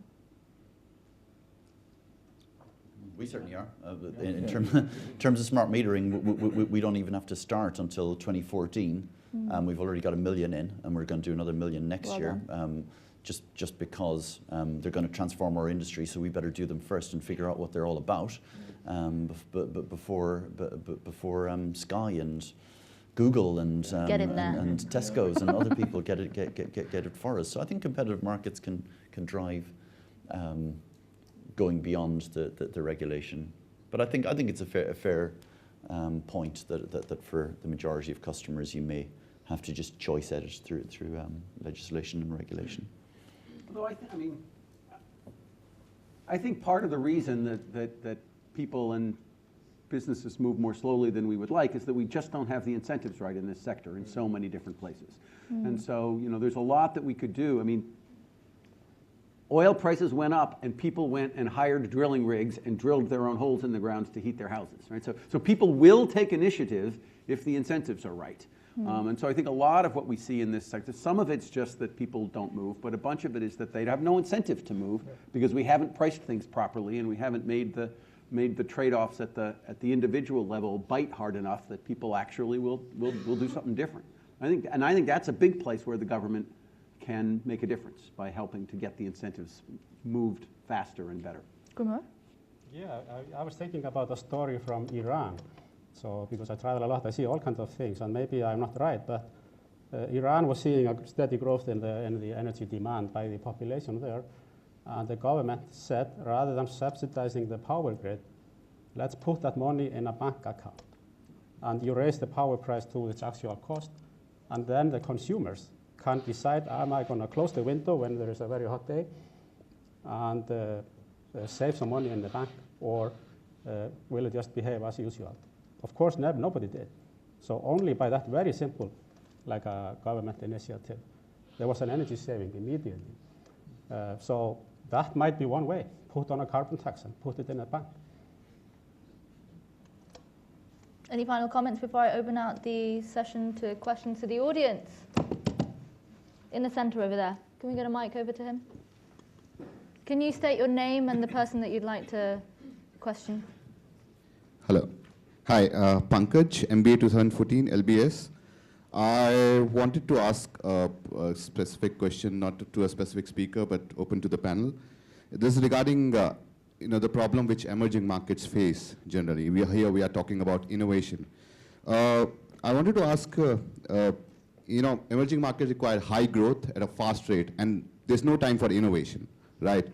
We certainly are. In terms of smart metering, we don't even have to start until 2014. We've already got 1 million in, and we're going to do another 1 million next year. Just because they're going to transform our industry, so we better do them first and figure out what they're all about, before Sky and Google and Tesco's and other people get it for us. So I think competitive markets can drive going beyond the regulation. But I think it's a fair point that for the majority of customers, you may have to just choice edit through legislation and regulation. Although I think part of the reason that people and businesses move more slowly than we would like is that we just don't have the incentives right in this sector in so many different places. And so, there's a lot that we could do. Oil prices went up and people went and hired drilling rigs and drilled their own holes in the ground to heat their houses, right? So people will take initiative if the incentives are right. And so I think a lot of what we see in this sector, some of it's just that people don't move, but a bunch of it is that they have no incentive to move because we haven't priced things properly and we haven't made the trade-offs at the individual level bite hard enough that people actually will do something different. I think that's a big place where the government can make a difference by helping to get the incentives moved faster and better. Grimur? Yeah, I was thinking about a story from Iran. So, because I travel a lot, I see all kinds of things, and maybe I'm not right, but Iran was seeing a steady growth in the energy demand by the population there, and the government said, rather than subsidizing the power grid, let's put that money in a bank account, and you raise the power price to its actual cost, and then the consumers can decide, am I going to close the window when there is a very hot day and save some money in the bank, or will it just behave as usual? Of course, nobody did. So only by that very simple, like a government initiative, there was an energy saving immediately. So that might be one way, put on a carbon tax and put it in a bank. Any final comments before I open out the session to questions to the audience? in the center over there. Can we get a mic over to him? Can you state your name and the person that you'd like to question? Hello. Hi, Pankaj, MBA 2014, LBS. I wanted to ask a specific question, not to a specific speaker, but open to the panel. This is regarding the problem which emerging markets face generally. We are talking about innovation. I wanted to ask, emerging markets require high growth at a fast rate, and there's no time for innovation, right?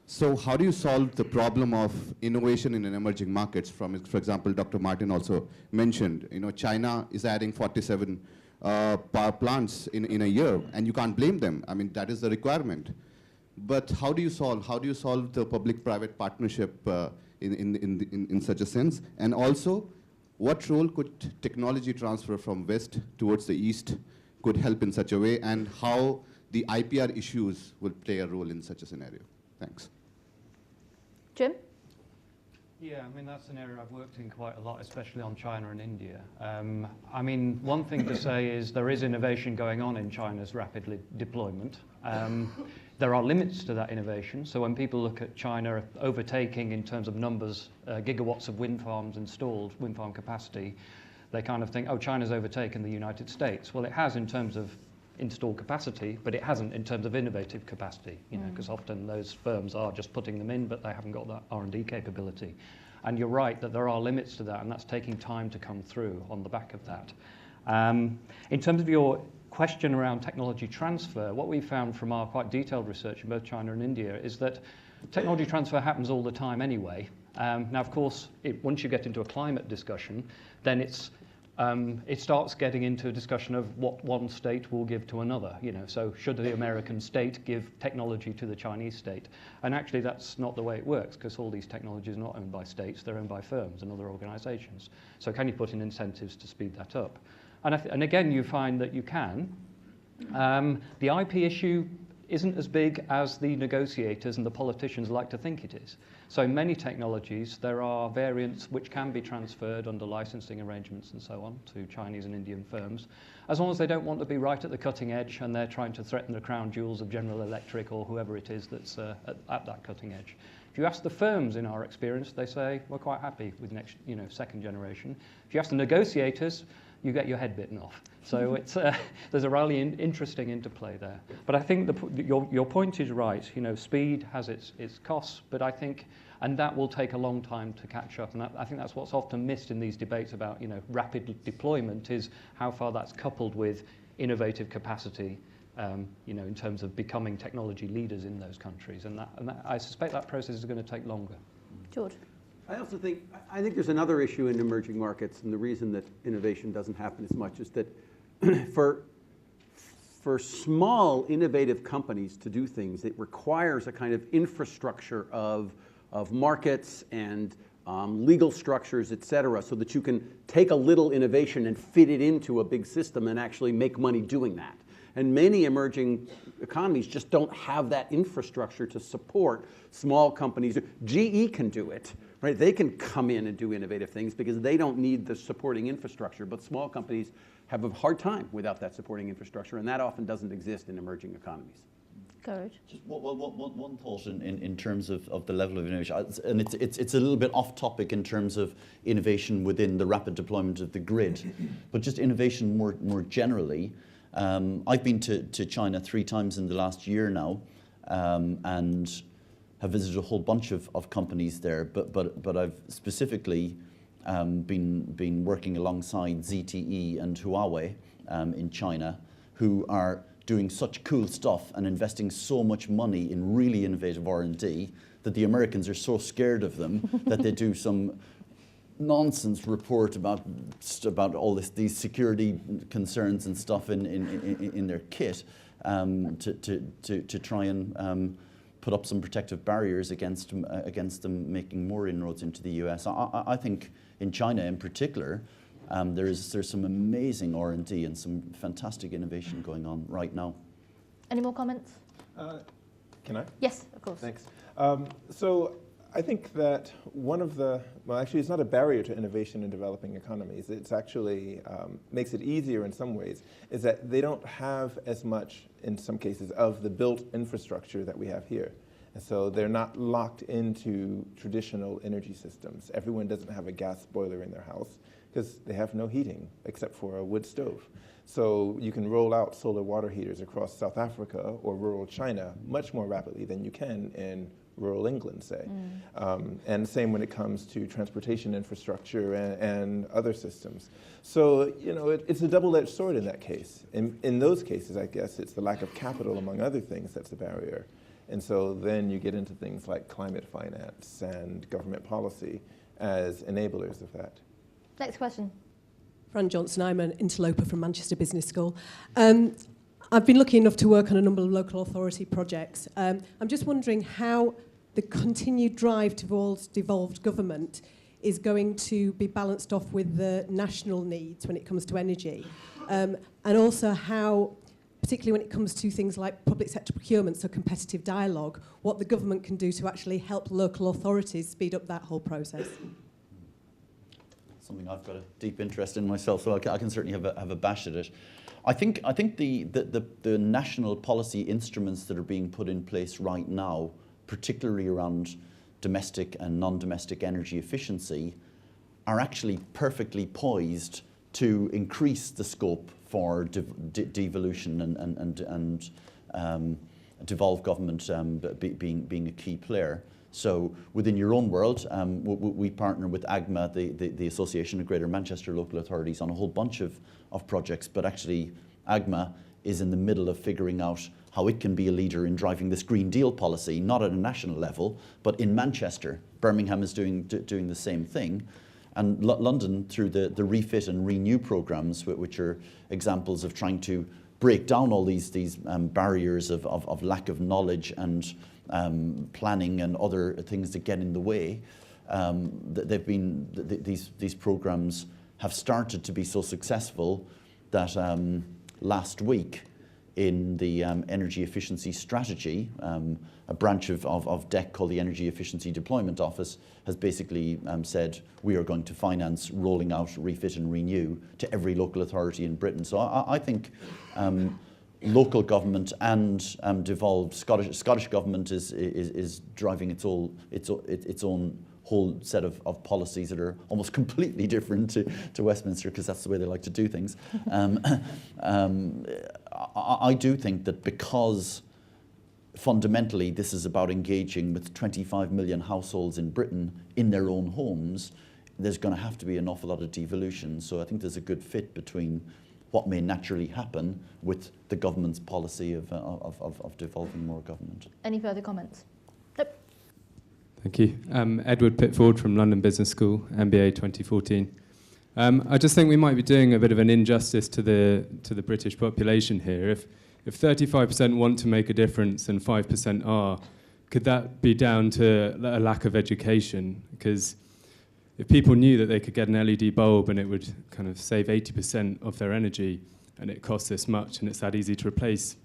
So how do you solve the problem of innovation in emerging markets? For example, Dr. Martin also mentioned, China is adding 47 power plants in a year, and you can't blame them. I mean, that is the requirement. But how do you solve the public-private partnership in such a sense? And also, what role could technology transfer from West towards the East could help in such a way, and how the IPR issues will play a role in such a scenario? Thanks. Jim? Yeah, I mean, that's an area I've worked in quite a lot, especially on China and India. I mean, one thing to say is there is innovation going on in China's rapid deployment. There are limits to that innovation. So when people look at China overtaking in terms of numbers, gigawatts of wind farms installed, wind farm capacity, they kind of think, oh, China's overtaken the United States. Well, it has in terms of installed capacity, but it hasn't in terms of innovative capacity, because often those firms are just putting them in, but they haven't got that R&D capability. And you're right that there are limits to that, and that's taking time to come through on the back of that. In terms of your question around technology transfer, what we found from our quite detailed research in both China and India is that technology transfer happens all the time anyway. Now, of course, once you get into a climate discussion, then it starts getting into a discussion of what one state will give to another. So should the American state give technology to the Chinese state? And actually, that's not the way it works, because all these technologies are not owned by states; they're owned by firms and other organisations. So can you put in incentives to speed that up? And again, you find that you can. The IP issue isn't as big as the negotiators and the politicians like to think it is. So in many technologies, there are variants which can be transferred under licensing arrangements and so on to Chinese and Indian firms, as long as they don't want to be right at the cutting edge and they're trying to threaten the crown jewels of General Electric or whoever it is that's at that cutting edge. If you ask the firms, in our experience, they say, we're quite happy with next, second generation. If you ask the negotiators, you get your head bitten off. So it's there's a really interesting interplay there. But I think your point is right. Speed has its costs, but I think, and that will take a long time to catch up. And I think that's what's often missed in these debates about rapid deployment, is how far that's coupled with innovative capacity. In terms of becoming technology leaders in those countries, and I suspect that process is going to take longer. George? I think there's another issue in emerging markets, and the reason that innovation doesn't happen as much is that for small innovative companies to do things, it requires a kind of infrastructure of markets and legal structures, et cetera, so that you can take a little innovation and fit it into a big system and actually make money doing that. And many emerging economies just don't have that infrastructure to support small companies. GE can do it, right? They can come in and do innovative things because they don't need the supporting infrastructure. But small companies have a hard time without that supporting infrastructure, and that often doesn't exist in emerging economies. Courage. Just one thought in terms of the level of innovation, and it's a little bit off topic in terms of innovation within the rapid deployment of the grid, but just innovation more generally. I've been to China 3 times in the last year now, and have visited a whole bunch of companies there. But I've specifically been working alongside ZTE and Huawei in China, who are doing such cool stuff and investing so much money in really innovative R&D that the Americans are so scared of them that they do some nonsense report about all these security concerns and stuff in their kit to try and put up some protective barriers against them making more inroads into the US. I think in China in particular, there's some amazing R&D and some fantastic innovation going on right now. Any more comments? Can I? Yes, of course. Thanks. So I think that one of the, well, actually it's not a barrier to innovation in developing economies. It's actually makes it easier in some ways, is that they don't have as much, in some cases, of the built infrastructure that we have here. And so they're not locked into traditional energy systems. Everyone doesn't have a gas boiler in their house because they have no heating except for a wood stove. So you can roll out solar water heaters across South Africa or rural China much more rapidly than you can in rural England, say. And same when it comes to transportation infrastructure and other systems. So, you know, it's a double-edged sword in that case. In those cases, I guess, it's the lack of capital, among other things, that's the barrier. And so then you get into things like climate finance and government policy as enablers of that. Next question. Fran Johnson, I'm an interloper from Manchester Business School. I've been lucky enough to work on a number of local authority projects. I'm just wondering how the continued drive towards devolved government is going to be balanced off with the national needs when it comes to energy. And also how, particularly when it comes to things like public sector procurement, so competitive dialogue, what the government can do to actually help local authorities speed up that whole process. Something I've got a deep interest in myself, so I can certainly have a bash at it. I think the national policy instruments that are being put in place right now, particularly around domestic and non-domestic energy efficiency, are actually perfectly poised to increase the scope for devolution and devolved government being a key player. So within your own world, we partner with AGMA, the Association of Greater Manchester Local Authorities, on a whole bunch of projects, but actually AGMA is in the middle of figuring out how it can be a leader in driving this Green Deal policy, not at a national level, but in Manchester. Birmingham is doing the same thing. And London, through the Refit and Renew programs, which are examples of trying to break down all these barriers of lack of knowledge and planning and other things that get in the way. These programs have started to be so successful that last week in the Energy Efficiency Strategy, a branch of DEC called the Energy Efficiency Deployment Office has basically said we are going to finance rolling out Refit and Renew to every local authority in Britain. So I think local government and devolved Scottish government is driving its own whole set of policies that are almost completely different to Westminster, because that's the way they like to do things. I do think that because fundamentally this is about engaging with 25 million households in Britain in their own homes, there's going to have to be an awful lot of devolution. So I think there's a good fit between what may naturally happen with the government's policy of devolving more government. Any further comments? Nope. Thank you. Edward Pitford from London Business School, MBA 2014. I just think we might be doing a bit of an injustice to the British population here. If 35% want to make a difference and 5% are, could that be down to a lack of education? Because if people knew that they could get an LED bulb and it would kind of save 80% of their energy and it costs this much and it's that easy to replace,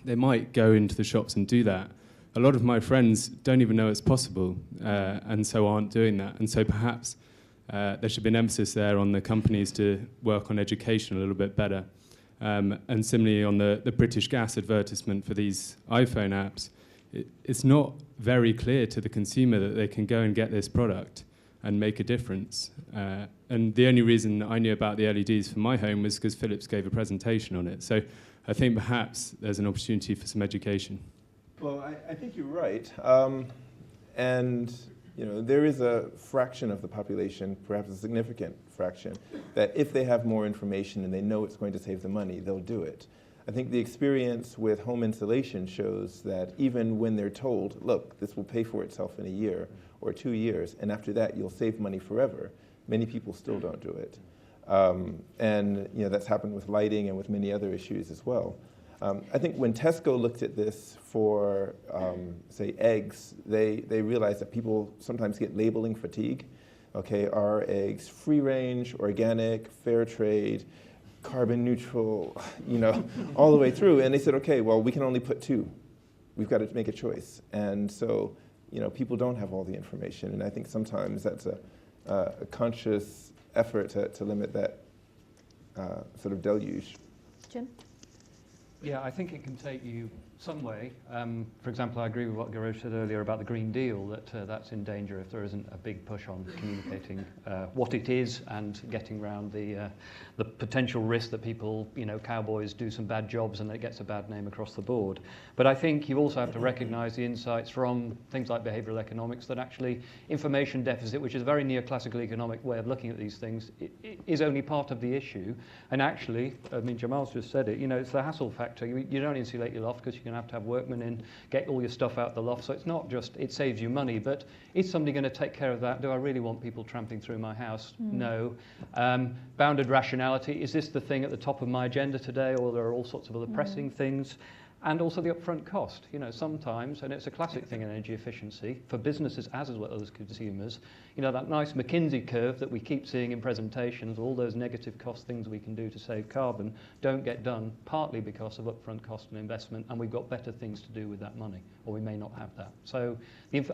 they might go into the shops and do that. A lot of my friends don't even know it's possible and so aren't doing that. And so perhaps there should be an emphasis there on the companies to work on education a little bit better. And similarly on the British Gas advertisement for these iPhone apps, it's not very clear to the consumer that they can go and get this product and make a difference. And the only reason I knew about the LEDs for my home was because Philips gave a presentation on it. So I think perhaps there's an opportunity for some education. Well, I think you're right. And you know, there is a fraction of the population, perhaps a significant fraction, that if they have more information and they know it's going to save them money, they'll do it. I think the experience with home insulation shows that even when they're told, look, this will pay for itself in a year or 2 years, and after that you'll save money forever, many people still don't do it. And you know, that's happened with lighting and with many other issues as well. I think when Tesco looked at this for, say, eggs, they realized that people sometimes get labeling fatigue. Okay, are eggs free range, organic, fair trade, carbon neutral, you know, all the way through? And they said, okay, well, we can only put 2. We've got to make a choice. And so, people don't have all the information, and I think sometimes that's a conscious effort to limit that sort of deluge. Jim? Yeah, I think it can take you some way. For example, I agree with what Gearoid said earlier about the Green Deal, that that's in danger if there isn't a big push on communicating what it is and getting around the potential risk that people, cowboys do some bad jobs and it gets a bad name across the board. But I think you also have to recognise the insights from things like behavioural economics that actually information deficit, which is a very neoclassical economic way of looking at these things, is only part of the issue. And actually, Jamal's just said it, it's the hassle factor. You don't insulate your loft because you're going to have workmen in, get all your stuff out the loft. So it's not just, it saves you money, but is somebody going to take care of that? Do I really want people tramping through my house? No. Bounded rationality, is this the thing at the top of my agenda today, or there are all sorts of other pressing things? And also the upfront cost. Sometimes, and it's a classic thing in energy efficiency, for businesses as well as consumers, that nice McKinsey curve that we keep seeing in presentations, all those negative cost things we can do to save carbon, don't get done, partly because of upfront cost and investment, and we've got better things to do with that money, or we may not have that. So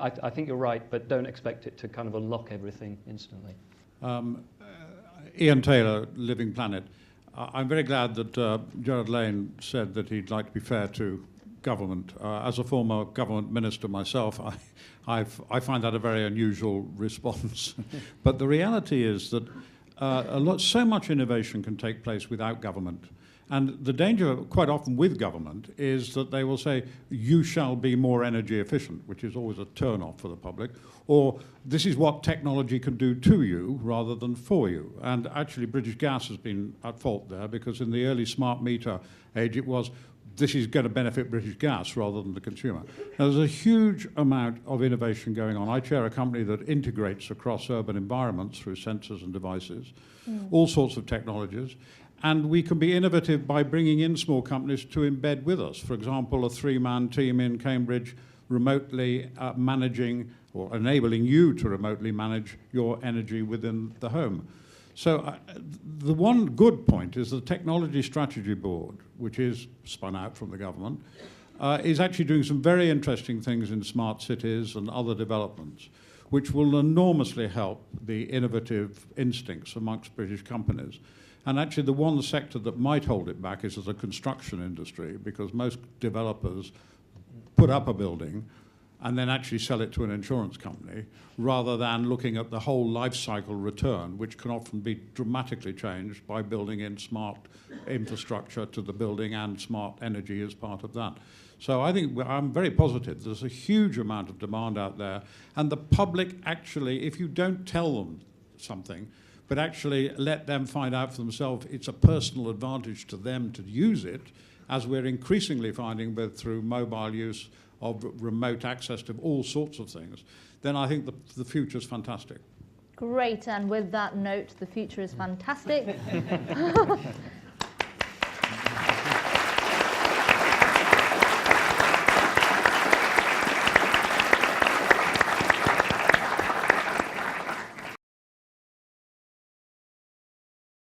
I think you're right, but don't expect it to kind of unlock everything instantly. Ian Taylor, Living Planet. I'm very glad that Gearoid Lane said that he'd like to be fair to government. As a former government minister myself, I find that a very unusual response. But the reality is that so much innovation can take place without government. And the danger, quite often with government, is that they will say, you shall be more energy efficient, which is always a turn-off for the public, or this is what technology can do to you rather than for you. And actually, British Gas has been at fault there, because in the early smart meter age, it was, this is going to benefit British Gas rather than the consumer. Now, there's a huge amount of innovation going on. I chair a company that integrates across urban environments through sensors and devices, all sorts of technologies. And we can be innovative by bringing in small companies to embed with us. For example, a 3-man team in Cambridge remotely managing or enabling you to remotely manage your energy within the home. So the one good point is the Technology Strategy Board, which is spun out from the government, is actually doing some very interesting things in smart cities and other developments, which will enormously help the innovative instincts amongst British companies. And actually the one sector that might hold it back is the construction industry, because most developers put up a building and then actually sell it to an insurance company, rather than looking at the whole life cycle return, which can often be dramatically changed by building in smart infrastructure to the building and smart energy as part of that. So I think I'm very positive. There's a huge amount of demand out there, and the public actually, if you don't tell them something, but actually let them find out for themselves, it's a personal advantage to them to use it, as we're increasingly finding both through mobile use of remote access to all sorts of things, then I think the future's fantastic. Great, and with that note, the future is fantastic.